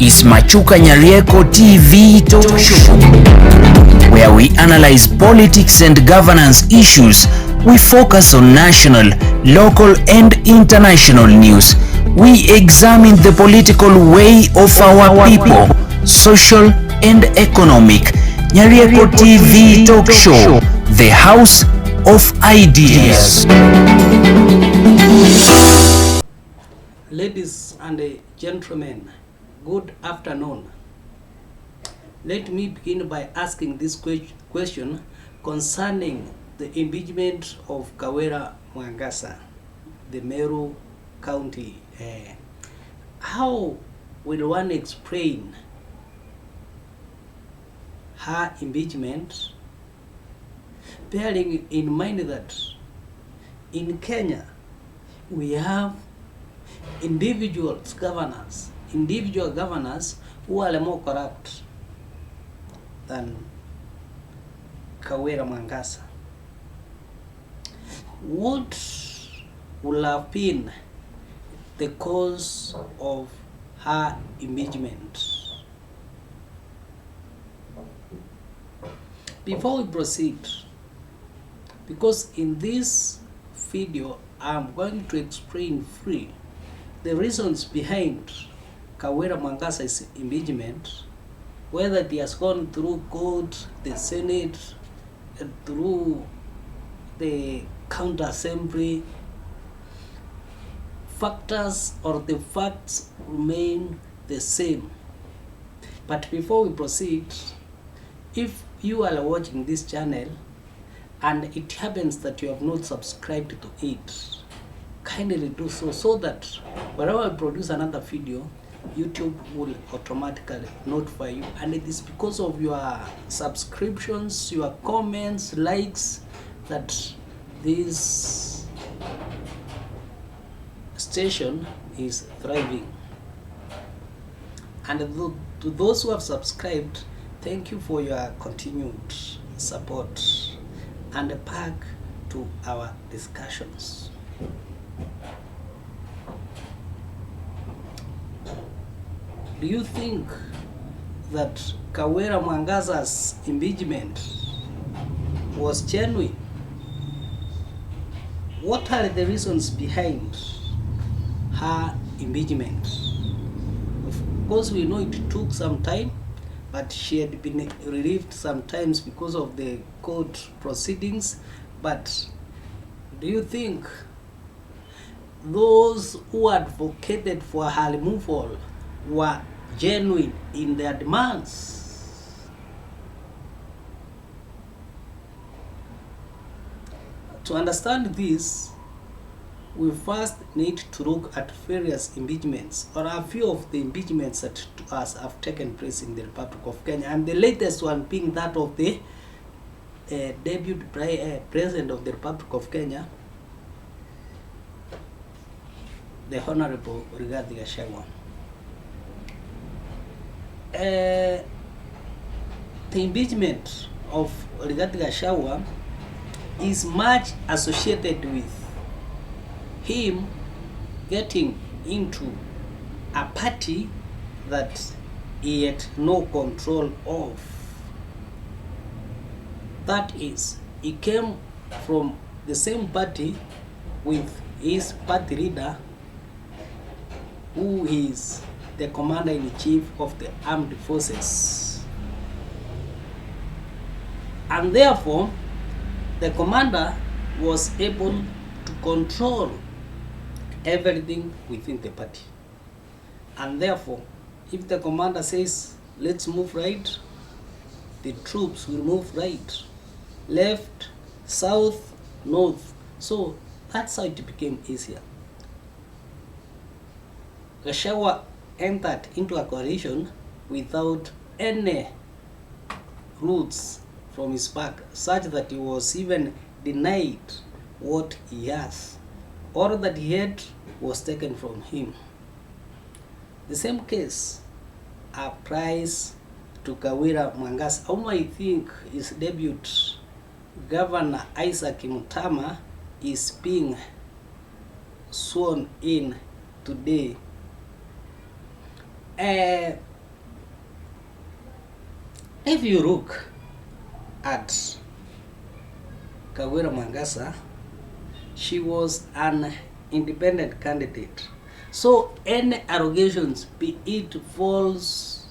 is Machukanyarieko TV talk show, where we analyze politics and governance issues. We focus on national, local and international news. We examine the political way of our people, social and economic. Nyarieko TV talk show, the house of ideas. Ladies and gentlemen, good afternoon. Let me begin by asking this question concerning the impeachment of Kawira Mwangaza, the Meru County. How will one explain her impeachment, bearing in mind that in Kenya we have individual governors who are more corrupt than Kawira Mwangaza? What will have been the cause of her impeachment? Before we proceed, because in this video I'm going to explain free the reasons behind Kawira Mwangaza's impeachment, whether it has gone through court, the Senate, through the counter assembly. Factors or the facts remain the same. But before we proceed, if you are watching this channel and it happens that you have not subscribed to it, kindly do so, so that whenever I produce another video, YouTube will automatically notify you. And it is because of your subscriptions, your comments, likes, that this station is thriving. And to those who have subscribed, thank you for your continued support. And back to our discussions. Do you think that Kawira Mwangaza's impeachment was genuine? What are the reasons behind her impeachment? Of course, we know it took some time, but she had been relieved sometimes because of the court proceedings. But do you think those who advocated for her removal were genuine in their demands? To understand this, we first need to look at various impeachments, or a few of the impeachments that to us have taken place in the Republic of Kenya, and the latest one being that of the deputy president of the Republic of Kenya, the Honorable Rigathi Gachagua. The impeachment of Rigathi Gachagua is much associated with him getting into a party that he had no control of. That is, he came from the same party with his party leader, who is the commander-in-chief of the armed forces. And therefore, the commander was able to control everything within the party. And therefore, if the commander says, let's move right, the troops will move right, left, south, north. So that's how it became easier. Gachagua entered into a coalition without any roots from his back, such that he was even denied what he has. All that he had was taken from him. The same case applies to Kawira Mwangaza, whom I think his debut Governor Isaac Mutama is being sworn in today. If you look at Kawira Mwangaza, she was an independent candidate. So any allegations, be it false,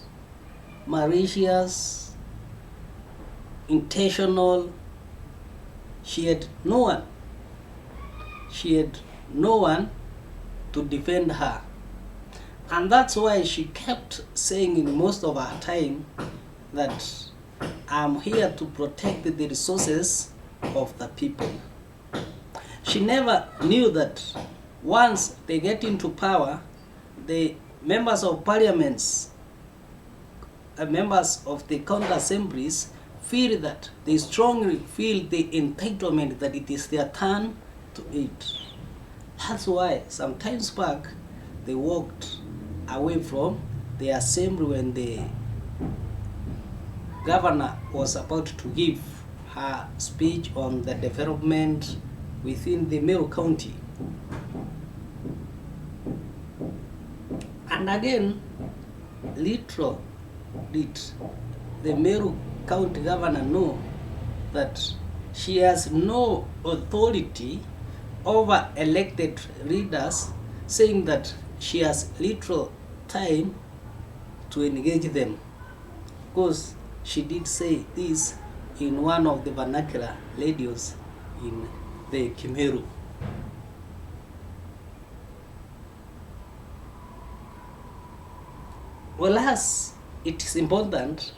malicious, intentional, she had no one. She had no one to defend her. And that's why she kept saying in most of her time that I'm here to protect the resources of the people. She never knew that once they get into power, the members of parliaments, members of the county assemblies feel that they strongly feel the entitlement that it is their turn to eat. That's why sometimes back they walked away from the assembly when the governor was about to give her speech on the development within the Meru County. And again, little did the Meru County governor know that she has no authority over elected leaders, saying that she has little time to engage them. Because she did say this in one of the vernacular radios in the Meru. Well, as it is important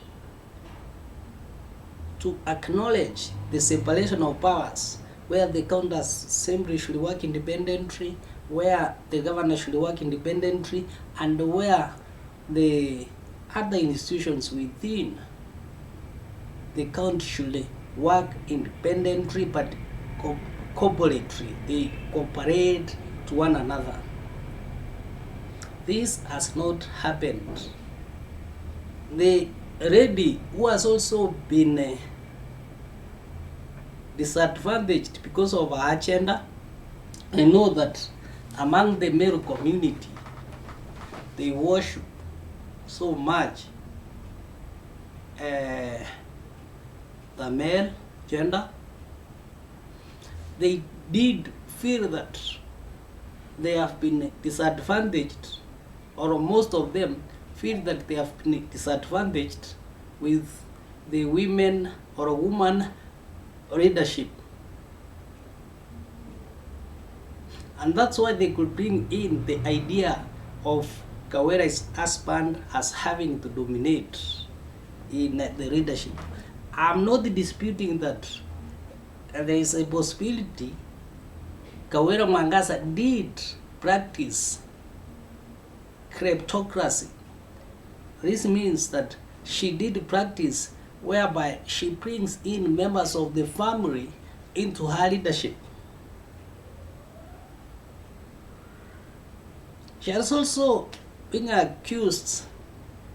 to acknowledge the separation of powers, where the county assembly should work independently, where the governor should work independently, and where the other institutions within the county should work independently but cooperatively. They cooperate to one another. This has not happened. The lady who has also been disadvantaged because of her agenda, I know that among the Meru community, they worship so much the male gender. They did feel that they have been disadvantaged, or most of them feel that they have been disadvantaged with the women or woman leadership. And that's why they could bring in the idea of Kawira's husband as having to dominate in the leadership. I'm not disputing that there is a possibility Kawira Mwangaza did practice kleptocracy. This means that she did practice whereby she brings in members of the family into her leadership. She has also been accused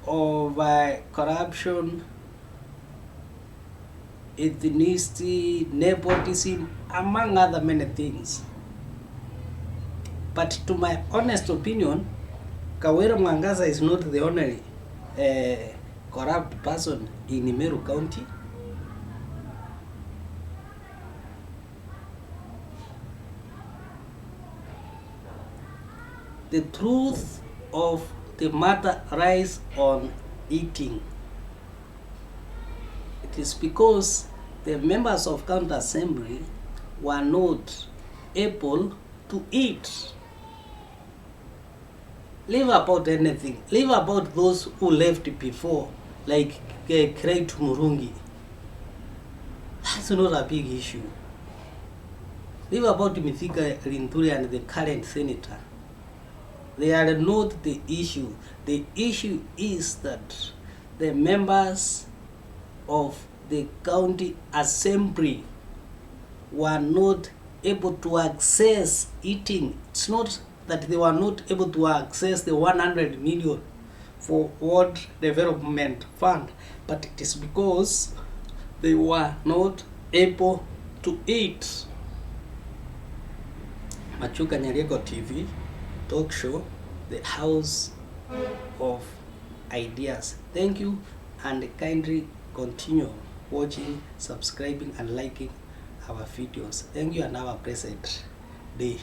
of corruption, ethnicity, nepotism, among other many things. But to my honest opinion, Kawira Mwangaza is not the only corrupt person in Meru County. The truth of the matter lies on eating. It is because the members of county assembly were not able to eat. Leave about anything. Leave about those who left before, like Craig Murungi. That's not a big issue. Leave about Mithika Linturi and the current senator. They are not the issue. The issue is that the members of the county assembly were not able to access eating. It's not that they were not able to access the 100 million for World Development Fund, but it is because they were not able to eat. Machukanyarieko TV talk show, the house of ideas. Thank you and kindly continue watching, subscribing and liking our videos. Thank you and have a blessed day.